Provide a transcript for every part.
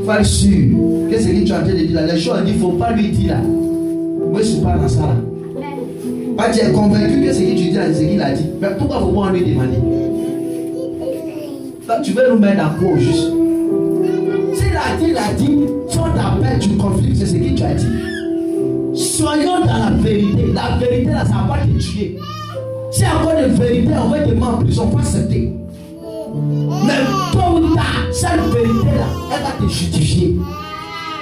faut être sûr. Qu'est-ce que tu es en train de dire là? Les choses, il ne faut pas lui dire là. Moi, je ne suis pas dans ça là. Pas tu es convaincu que ce que tu dis là, c'est ce qu'il a dit. Mais pourquoi il ne faut pas lui demander? Donc, tu veux nous mettre dans quoi au juste? S'il a dit, sans appel du conflit, c'est ce que tu as dit. Soyons dans la vérité. La vérité là, ça ne va pas te tuer. Si il y a encore de vérité, on va te mettre en prison, on va accepter. Mais tôt ou tard, cette vérité là, elle va te justifier.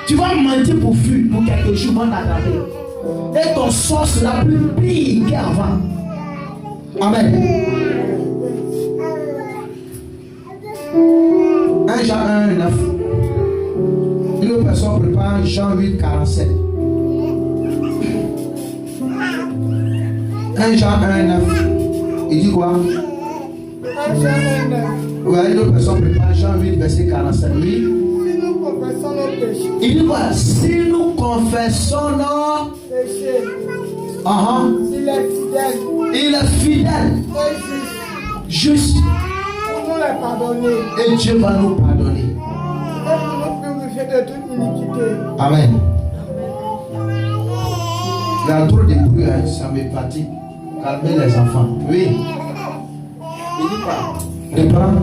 Tu vas mentir pour fuir, pour quelque chose, on t'attraper. Et ton sort sera plus pire qu'avant. Amen. 1 Jean 1, 9. Une personne prépare Jean 8, 47. 1 Jean 1, 9. Il dit quoi? 1 Jean 1, 9. Oui, une autre personne prépare Jean 8, verset 47. Oui. Si nous confessons nos péchés. Il dit quoi? Si nous confessons nos péchés. Il est fidèle. Il est fidèle. Et juste. Pour nous les pardonner. Et Dieu va nous pardonner. Et pour nous purifier de toute iniquité. Amen. Il y a trop de bruit, hein, ça me fatigue. Calmez les enfants. Oui. Il dit quoi? Reprends.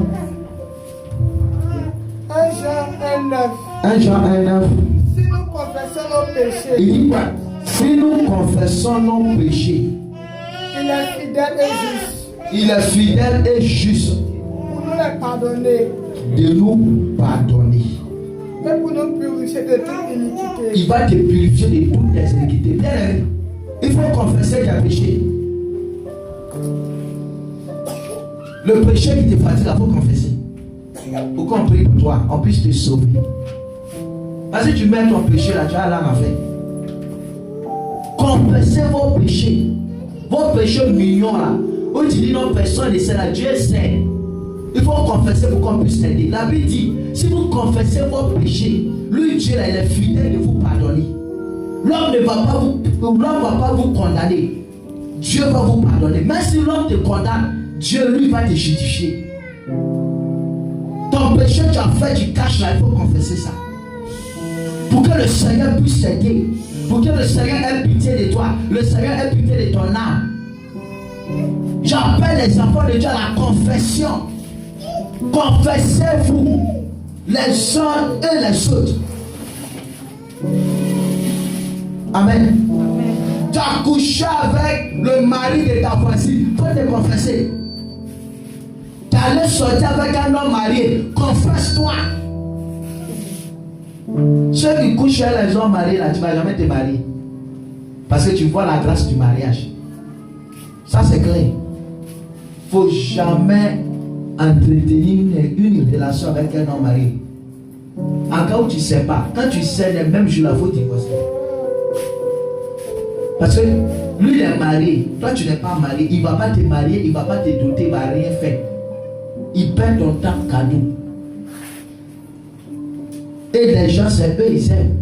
1 Jean 1, 9. 1 Jean 1, 9. Si nous confessons nos péchés. Il dit quoi? Si nous confessons nos péchés. Il est fidèle et juste. Il est fidèle et juste. Pour nous les pardonner. De nous pardonner. Et pour nous purifier de toute iniquité. Il va te purifier de toutes tes iniquités. Bien aimé, il faut confesser tes péchés. Le péché qui te fatigue, il faut confesser. Pour qu'on prie pour toi, on puisse te sauver. Parce que tu mets ton péché là, tu as l'âme à faire. Confessez vos péchés. Vos péchés mignons là. Où tu dis non, personne ne sait là, Dieu sait. Il faut confesser pour qu'on puisse t'aider. La Bible dit, si vous confessez vos péchés, lui Dieu là, il est fidèle de vous pardonner. L'homme ne va pas vous condamner. Dieu va vous pardonner. Même si l'homme te condamne, Dieu lui va te justifier. Ton péché tu as fait du cache là, il faut confesser ça. Pour que le Seigneur puisse t'aider. Pour que le Seigneur ait pitié de toi. Le Seigneur ait pitié de ton âme. J'appelle les enfants de Dieu à la confession. Confessez-vous les uns et les autres. Amen. Tu as couché avec le mari de ta voisine. Il faut te confesser. Tu allais sortir avec un homme marié. Confesse-toi. Ceux qui couchent avec les hommes mariés, là, tu ne vas jamais te marier. Parce que tu vois la grâce du mariage. Ça, c'est clair. Il ne faut jamais entretenir une relation avec un homme marié. En cas où tu ne sais pas, quand tu sais, le même jour, il faut divorcer. Parce que lui, il est marié. Toi, tu n'es pas marié. Il ne va pas te marier, il ne va pas te doter, il ne va rien faire. Il perd ton temps cadeau. Et les gens, c'est eux, ils aiment.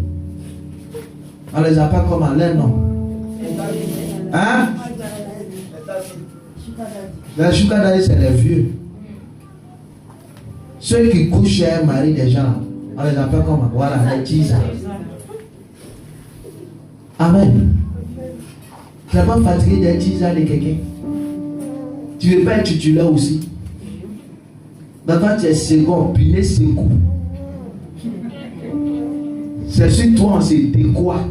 On les appelle comment? Leur nom. Hein? Les Chukadai, c'est les vieux. Ceux qui couchent chez un mari des gens, on les appelle comment? Voilà, les Jesus. Amen. Tu n'es pas fatigué d'être Jesus de quelqu'un. Tu ne veux pas être titulaire aussi. Donc quand tu es second, piné second. C'est sur toi, on se décoie.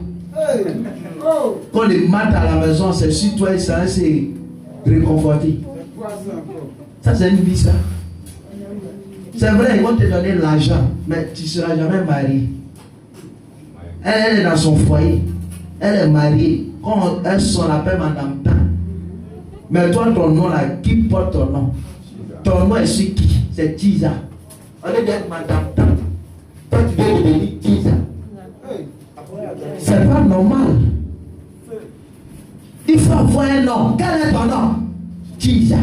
Quand les maths à la maison, c'est sur toi et ça s'est réconforté. Ça, c'est une vie, ça. C'est vrai, ils vont te donner l'argent, mais tu ne seras jamais marié. Elle est dans son foyer. Elle est mariée. Quand elle sort, l'appelle Madame Tan. Mais toi, ton nom là, qui porte ton nom? Ton nom est sur qui? C'est Tisa. On est d'être Madame Tan. Toi, tu viens de devenir Tisa. C'est pas normal. Il faut avoir un nom. Quel est ton nom? Tisa.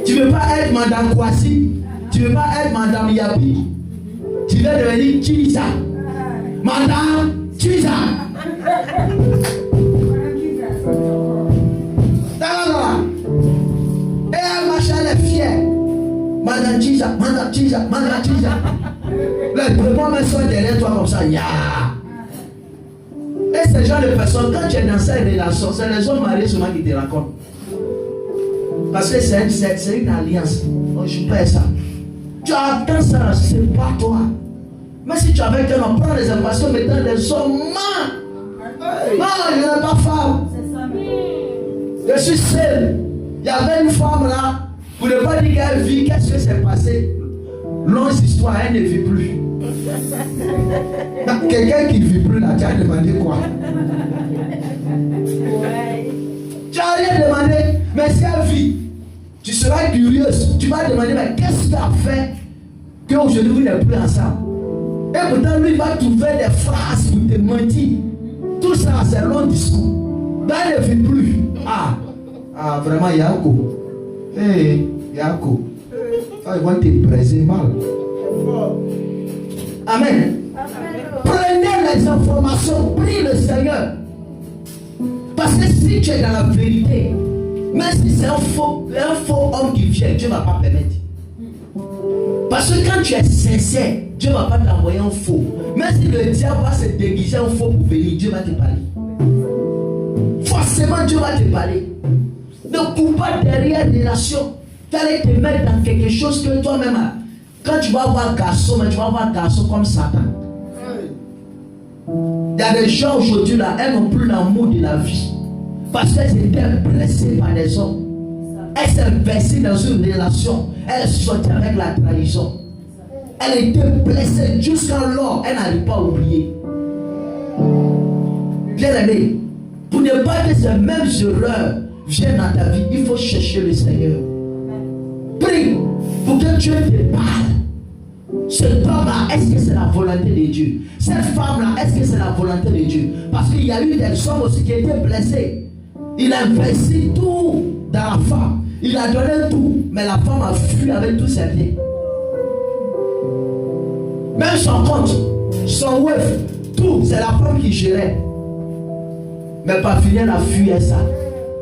Tu ne veux pas être Madame Kwasi. Tu ne veux pas être Madame Yabi. Tu veux devenir Tisa. Madame Tisa. Et elle marche, elle est fière. Madame Tisa. tisa. Les démons même sont derrière toi comme ça. Et ce genre de personnes, quand tu es dans cette relation, c'est les hommes mariés souvent qui te racontent. Parce que c'est une alliance. Donc, je perds ça. Tu attends ça, c'est pas toi. Mais si tu avais quelqu'un, on prend les informations, maintenant les hommes mentent. Non, je n'ai pas femme. Je suis seul. Il y avait une femme là. Pour ne pas dire qu'elle vit, qu'est-ce que c'est passé? Longue histoire, elle ne vit plus. Quelqu'un qui ne vit plus là, tu as demandé quoi? Tu n'as rien demandé, mais si elle vit, tu seras curieuse. Tu vas demander, mais qu'est-ce qu'il a fait qu'aujourd'hui vous n'êtes plus ensemble? Et pourtant, lui va trouver des phrases pour te mentir. Tout ça, c'est long discours. Ben, elle ne vit plus. Vraiment, Yako. Yako. Ils vont te briser mal. Amen. Prenez les informations, prie le Seigneur. Parce que si tu es dans la vérité, même si c'est un faux homme qui vient, Dieu ne va pas permettre. Parce que quand tu es sincère, Dieu ne va pas t'envoyer un faux. Même si le diable va se déguiser un faux pour venir, Dieu va te parler. Forcément, Dieu va te parler. Ne coupe pas derrière les relations. Tu allais te mettre dans quelque chose que toi-même, quand tu vas voir garçon, mais tu vas voir garçon comme Satan. Il y a des gens aujourd'hui là, elles n'ont plus l'amour de la vie. Parce qu'elles étaient blessées par des hommes. Elle s'est versée dans une relation. Elle sortait avec la trahison. Elle était blessée jusqu'alors. Elle n'arrive pas à oublier. Bien aimé, pour ne pas que ces mêmes erreurs viennent dans ta vie, il faut chercher le Seigneur. Prie pour que Dieu te parle. Cet homme-là, est-ce que c'est la volonté de Dieu? Cette femme-là, est-ce que c'est la volonté de Dieu? Parce qu'il y a eu des hommes aussi qui étaient blessés. Il a investi tout dans la femme. Il a donné tout, mais la femme a fui avec tous ses biens. Même son compte, son web, tout, c'est la femme qui gérait. Mais pas fini, elle a fui ça.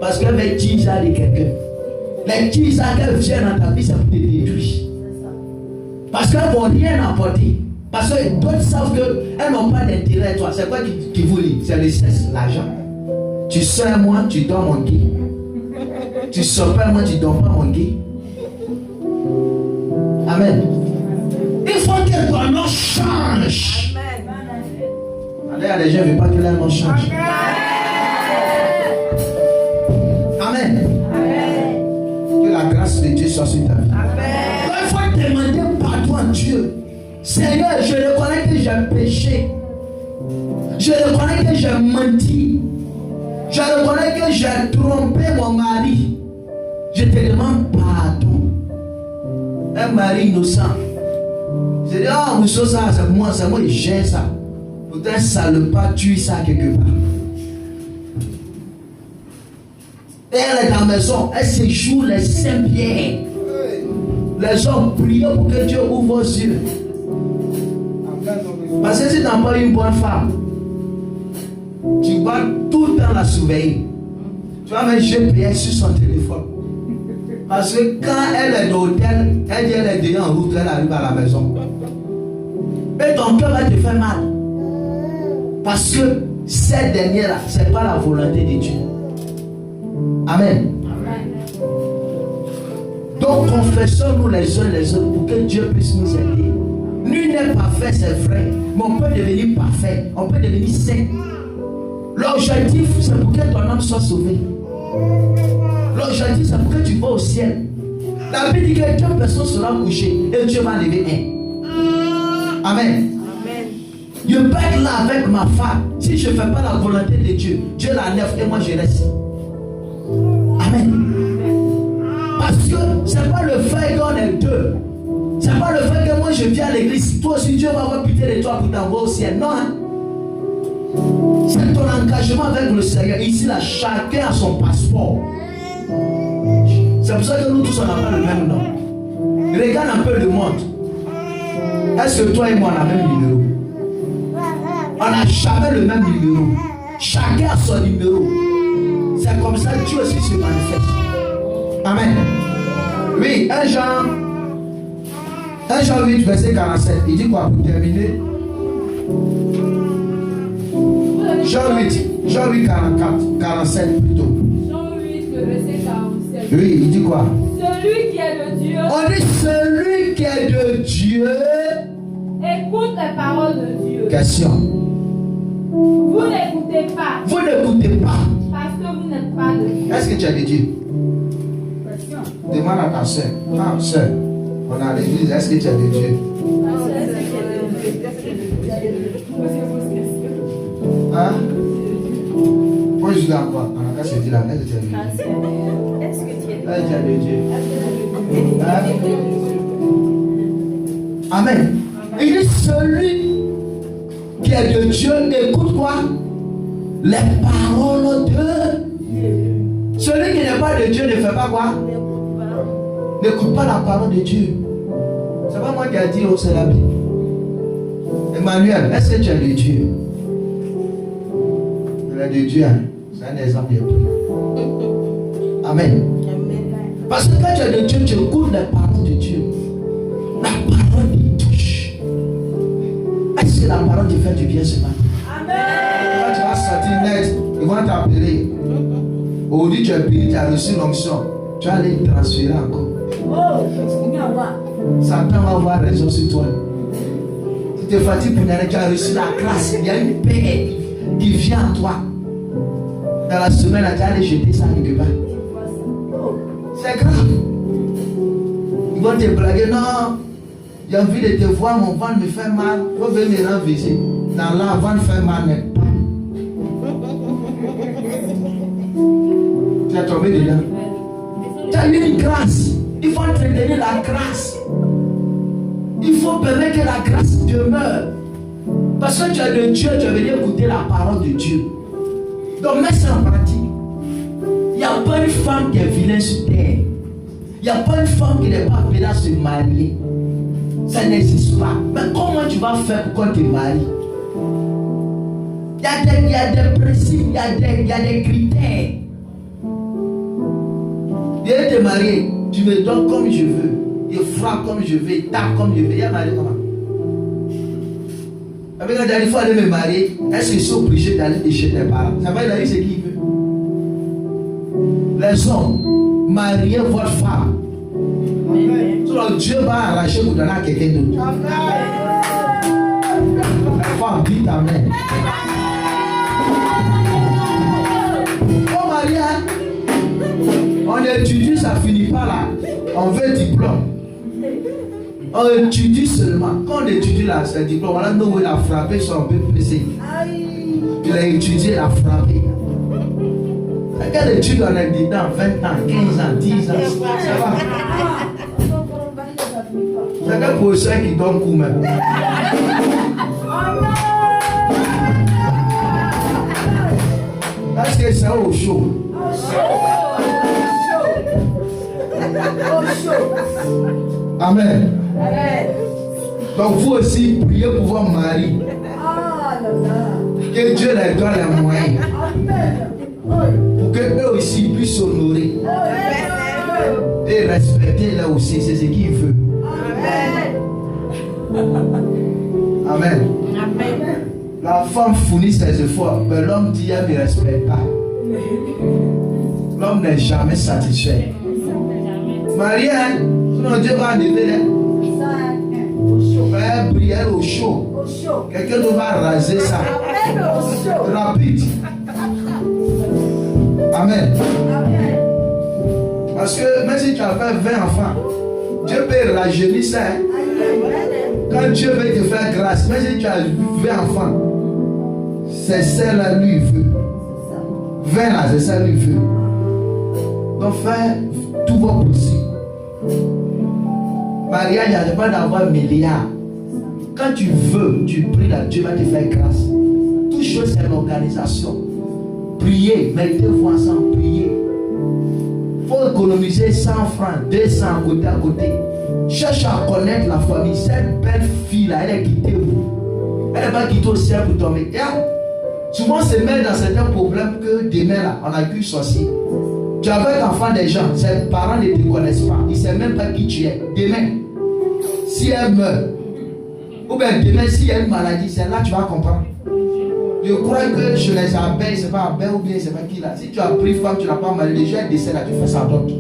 Parce qu'elle veut 10 ans de quelqu'un. Les 10 ans qu'elle vient dans ta vie, ça peut te détruire. Parce qu'elles ne vont rien apporter. Parce que d'autres savent qu'elles n'ont pas d'intérêt à toi. C'est quoi qui vous lie? C'est le sexe, l'argent. Tu sors moi, tu dors mon gay. Tu sors pas moi, tu dors pas mon gay. Amen. Il faut que ton nom change. Il y a des gens qui ne veulent pas que leur nom change. Amen. Que la grâce de Dieu soit sur ta vie. Il faut demander pardon à Dieu. Seigneur, je reconnais que j'ai péché. Je reconnais que j'ai menti. Je reconnais que j'ai trompé mon mari. Je te demande pardon. Un mari innocent. Je dis, monsieur, ça, c'est moi, j'ai ça. Peut-être ça ne pas tuer ça quelque part. Et elle est dans la maison, elle séjoue les Saint-Pierre. Les hommes prient pour que Dieu ouvre vos yeux. Parce que si tu n'as pas une bonne femme, tu vas tout le temps la surveiller. Tu vas mettre GPS sur son téléphone. Parce que quand elle est dans l'hôtel, elle dit elle est déjà en route, elle arrive à la maison. Et ton cœur va te faire mal. Parce que cette dernière-là, ce n'est pas la volonté de Dieu. Amen. Donc confessons-nous les uns les autres pour que Dieu puisse nous aider. Nul n'est parfait, c'est vrai. Mais on peut devenir parfait. On peut devenir saint. L'objectif, c'est pour que ton âme soit sauvée. L'objectif, c'est pour que tu vas au ciel. La Bible dit que 2 personnes seront couchées et Dieu va lever un. Amen. Je peux être là avec ma femme. Si je ne fais pas la volonté de Dieu, Dieu l'enlève et moi je reste. Amen. Parce que ce n'est pas le fait qu'on est 2. Ce n'est pas le fait que moi je viens à l'église. Toi aussi Dieu va avoir pitié de toi pour t'envoyer au ciel. Non. Hein? C'est ton engagement avec le Seigneur. Ici là, chacun a son passeport. C'est pour ça que nous tous on n'a pas le même nom. Regarde un peu le monde. Est-ce que toi et moi on a le même numéro? On n'a jamais le même numéro. Chacun a son numéro. C'est comme ça que Dieu aussi se manifeste. Amen. Oui, 1 Jean 1 Jean 8, verset 47. Il dit quoi pour terminer? Jean 8, 47 plutôt. Jean 8, le verset 47. Oui, il dit quoi? Celui qui est de Dieu. On dit celui qui est de Dieu. Écoute les paroles de Dieu. Question. Vous n'écoutez pas. Vous n'écoutez pas. Parce que vous n'êtes pas de Dieu. Est-ce que tu as de Dieu? Demande à ta soeur. Ah, soeur, on a l'église. Est-ce que tu as de Dieu? Hein? Pose-lui encore. On a qu'à se dire là. Est-ce que tu as de Dieu? Est-ce que tu as de Dieu? Hein? Amen. Il dit celui qui est de Dieu, écoute quoi? Les paroles de celui qui n'est pas de Dieu ne fait pas quoi? N'écoute pas la parole de Dieu. C'est pas moi qui a dit, oh, c'est la Bible. Emmanuel, est-ce que tu es de Dieu? Il est de Dieu, hein? C'est un exemple bien pris. Amen. Parce que quand tu es de Dieu, tu écoutes les paroles de Dieu. La parole te touche. Est-ce que la parole te fait du bien ce matin? Amen. Quand tu vas sortir net, ils vont t'appeler. Aujourd'hui, tu es béni, tu as reçu l'onction. Tu vas aller transférer encore. Satan va avoir raison sur toi. Tu te fatigues pour aller, tu as reçu la grâce. Il y a une paix qui vient à toi. Dans la semaine, tu vas aller jeter ça quelque part. C'est grave. Ils vont te blaguer. Non, j'ai envie de te voir, mon ventre me fait mal. Il faut venir me rendre visite. Dans la ventre fait mal, mais pas. Tu as tombé dedans. Tu as eu une grâce. Il faut te donner la grâce. Il faut permettre que la grâce demeure. Parce que tu es de Dieu, tu vas venir écouter la parole de Dieu. Donc mets ça en pratique. Il n'y a pas une femme qui est vilaine sur terre. Il n'y a pas une femme qui n'est pas appelée à se marier. Ça n'existe pas. Mais comment tu vas faire pour qu'on te marie? Il y a des principes, il y a des critères. Viens te marier, tu me donnes comme je veux. Je frappe comme je veux, je tape comme je veux. Il y a marié comment? Avec quand il faut aller me marier, est-ce que je suis obligé d'aller chez tes parents? Ça va, il a dit ce qu'il veut. Les hommes, mariez votre femme. Sinon Dieu va arracher pour donner à quelqu'un d'autre. La femme dit amen. Oh Maria, on étudie, ça finit pas là. On veut diplôme. On étudie seulement. Quand on étudie là, c'est diplôme. Voilà, nous, il a frappé sur un peu pressé. Il a étudié, il a frappé. Quelle étude on a dit dans 20 ans, 15 ans, 10 ans, ça va. C'est quel professeur qui donne coup même. Est-ce que c'est au chaud? Amen. Donc vous aussi, priez pour vos maris. Que Dieu leur donne les moyens. Pour que eux aussi puissent honorer. Et respecter là aussi, c'est ce qu'il veut. Amen. La femme fournit ses efforts, mais l'homme dit elle ne me respecte pas. L'homme n'est jamais satisfait. Marie, sinon Dieu va enlever elle. Va briller au chaud. Quelqu'un doit raser ça. Rapide. Amen. Parce que même si tu as fait 20 enfants, Dieu peut rajeunir ça. Quand Dieu veut te faire grâce, même si tu as 20 enfants, c'est celle-là lui veut. 20 là, c'est ça lui veut. Donc fais tout votre possible. Mariage, il n'y a pas d'avoir milliards. Quand tu veux, tu pries là, Dieu va te faire grâce. Toute chose, c'est l'organisation. Priez, mettez-vous ensemble, priez. Il faut économiser 100 francs, 200 côté à côté. Cherche à connaître la famille. Cette belle fille-là, elle est quittée où? Elle va quitter au ciel pour tomber. Souvent, on se met dans certains problèmes que demain, là, on accuse sorcier. Tu avais enfant des gens, ses parents ne te connaissent pas. Ils ne savent même pas qui tu es. Demain, si elle meurt, ou bien demain, s'il y a une maladie, c'est là que tu vas comprendre. Je crois que chez les abeilles, c'est pas abeille ou bien c'est pas qui là. Si tu as pris femme, tu n'as pas marié, déjà elle décède là, tu fais ça d'autre.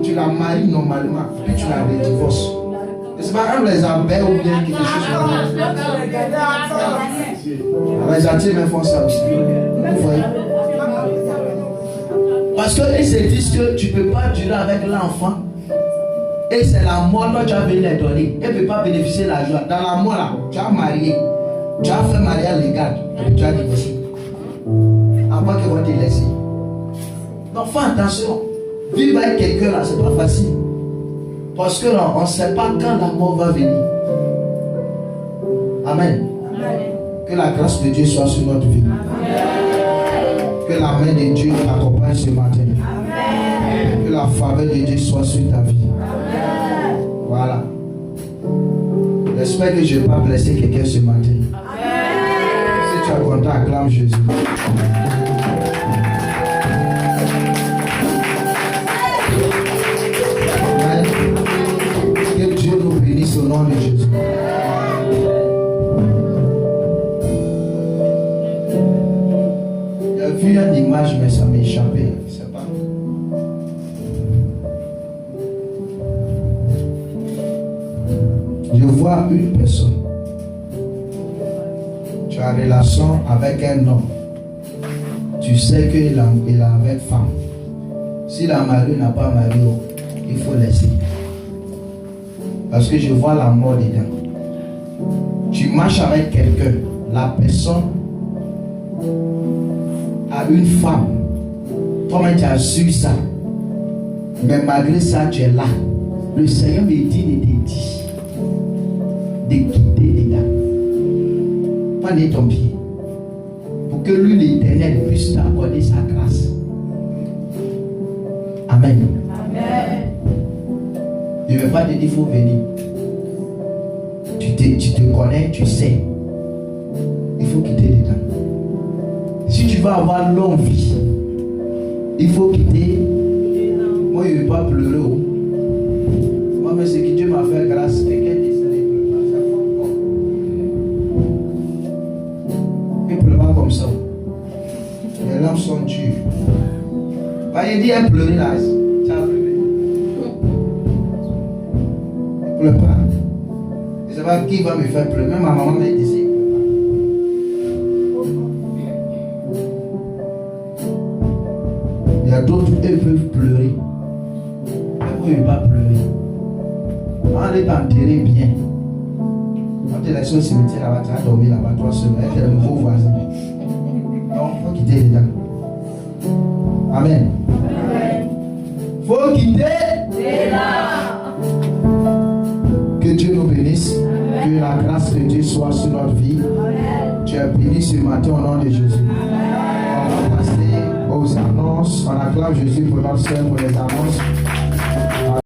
Tu la maries normalement, puis tu la redivorces. C'est pas comme les abeilles ou bien quelque chose comme ça. Les Antilles font ça aussi. Vous voyez? Parce qu'ils se disent que tu ne peux pas durer avec l'enfant. Et c'est la mort dont tu as venu les donner. Elle ne peut pas bénéficier de la joie. Dans la mort là, tu as marié. Tu as fait mariage légal. Et tu as divorcé. Avant qu'ils vont te laisser. Donc fais attention. Vivre avec quelqu'un là, c'est pas facile. Parce que on ne sait pas quand la mort va venir. Amen. Amen. Que la grâce de Dieu soit sur notre vie. Amen. Que la main de Dieu t'accompagne ce matin. Amen. Que la faveur de Dieu soit sur ta vie. Amen. Voilà. J'espère que je ne vais pas blesser quelqu'un ce matin. Amen. Si tu as content, acclame Jésus. Amen. Que Dieu nous bénisse au nom de Jésus. J'ai vu une image, mais ça m'est échappé. Je ne sais pas. Je vois une personne. Tu as relation avec un homme. Tu sais qu'il a avec femme. Si la mari n'a pas marié, il faut laisser. Parce que je vois la mort dedans. Tu marches avec quelqu'un. La personne a une femme. Toi-même tu as su ça. Mais malgré ça, tu es là. Le Seigneur me dit de te dire de quitter dedans. Pas de ton pied. Pour que lui, l'Éternel, puisse t'accorder sa grâce. Amen. Amen. Je ne veux pas te dire qu'il faut venir. Tu te connais, tu sais. Il faut quitter dedans. Si tu vas avoir longue vie, il faut quitter. Moi, je ne veux pas pleurer. Moi, mais c'est que Dieu m'a fait grâce. Quelqu'un descend et pleure pas. Il ne pleure pas comme ça. Les larmes sont dures. Il dit, elle pleurait là. Tu as pleuré. Il ne pleure pas. Je ne sais pas qui va me faire pleurer. Même ma maman m'a dit, il y a d'autres, eux peuvent pleurer. Mais moi, je ne veux pas pleurer. On est enterré bien. Quand tu es laissé au cimetière là-bas, tu as dormi là-bas, toi seul, avec les nouveaux voisins. Donc, il faut quitter les dents. Amen. Il faut quitter les dents. Que Dieu nous bénisse. Amen. Que la grâce de Dieu soit sur notre vie. Amen. Tu es béni ce matin au nom de Jésus. Amen. On va passer aux annonces. On acclame Jésus pour notre soeur, pour les annonces.